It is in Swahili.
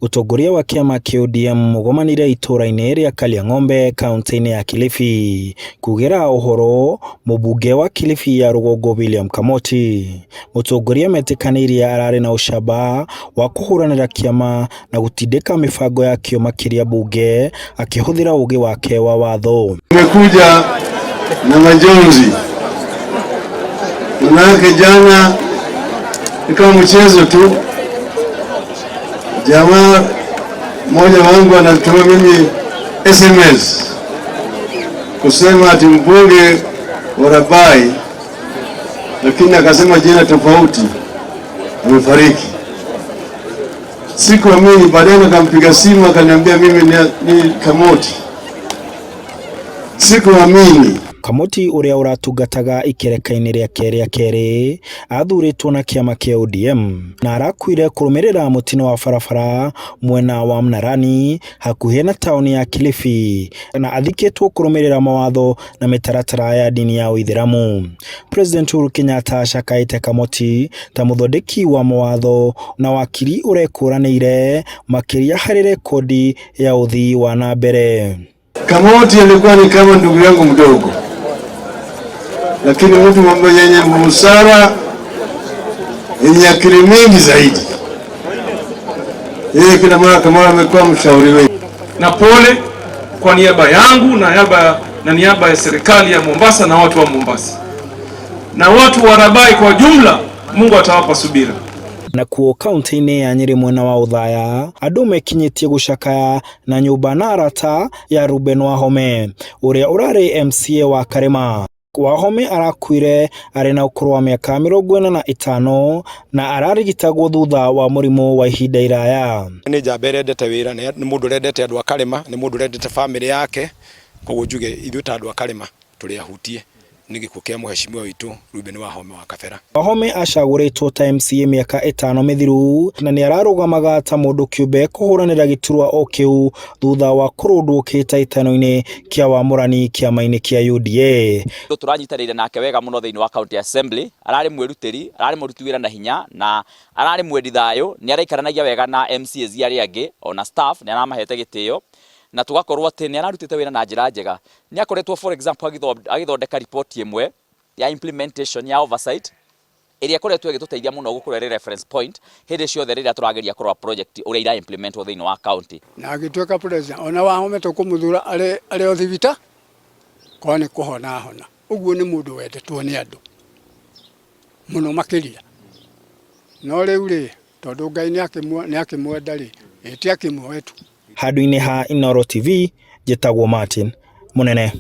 Utongoria wa kiama kia ODM mugomanire itura-ini ria Kaliang'ombe kaunti-ini ya Kilifi kugera uhoro Mũmbunge wa Kilifi ya Rũgongo William Kamoti. Mutongoria metikanirie arari na ucamba wa kuhuranira kiama na gutindika mibango ya kio makiria bunge akihuthira ugi wake wa watho. Tumekuja na majonzi, manake jana ikawa mchezo tu. Jamaa mmoja wangu anatuma mimi SMS kusema ati mbunge wa Rabai, lakini akasema jina tofauti, amefariki. Sikuamini, baadaye akampiga simu akaniambia mimi ni Kamoti. Sikuamini. Kamoti uria uratungataga ikereka-ini riake ria keri athuritwo na kiama kia ODM na arakuire kurumirira mutino wa barabara mwena wa Mnarani hakuhi na tauni ya Kilifi na athikitwo kurumirira mawatho na mitaratara ya dini ya aithĩramu. President Uhuru Kenyatta acakaite Kamoti ta muthondeki wa mawatho na wakiri urekuranire makiria hari rekodi ya uthii wa na mbere. Kamoti alikuwa ni kama ndugu yangu mdogo, lakini mtu mwenye busara, yenye akili mingi zaidi. Yeye kila mara kama amekuwa mshauri wetu. Na pole kwa niaba yangu na niaba ya serikali ya Mombasa na watu wa Mombasa na watu wa Rabai kwa jumla, Mungu atawapa subira. Na kuo kaunti-ini ya Nyeri mwena wa uthaya andu mekinyitie gucakaya na nyumba na arata ya Ruben Wahome uria urari MCA wa Karema. Wahome arakuire ari na ukuru wa miaka 45 na ararigitagwo thutha wa murimu wa ihinda iraya. Ni njamba rendete wira, ni mundu rendete andu a Karema, ni mundu rendete family yake, koguo njuge ithuĩ ta andu a Karema turi ahutie ni gikuo kia muheshimiwa witu Ruben Wahome wa Kabera. Wahome acaguritwo ta MCA miaka 5 mithiru na ni ararugamaga ta mundu kiumbe kuhuranira giturwa o kiu thutha wa kurundwo kitaitano-ini kia wamurani kiama-ini kia UDA. Turanyitanire nake wega muno thiini wa county assembly, arari mwirutiri, arari muruti wira na hinya na arari mwendi thayo, ni araikaranagia wega na MCAs ari angi ona staff ni aramahete gitio na tugakorwo ati ni ararutite wira na njira njega. Ni akoretwo for example agithondeka report imwe ya implementation ya oversight iria koretwo igituteithia muno gukurera reference point hindi ciothe riria turageria kurwa project uria ira implement thiini wa county. Na agitweka president ona Wahome tukumuthura ari othibita kone kuhona hona. Uguo ni mundu wendetwo ni andu muno makiria. No riu ri tondu Ngai ni akimwenda ri eti akimwetu. Handu-ini ha Inooro TV, njĩtagwo Martin Mũnene.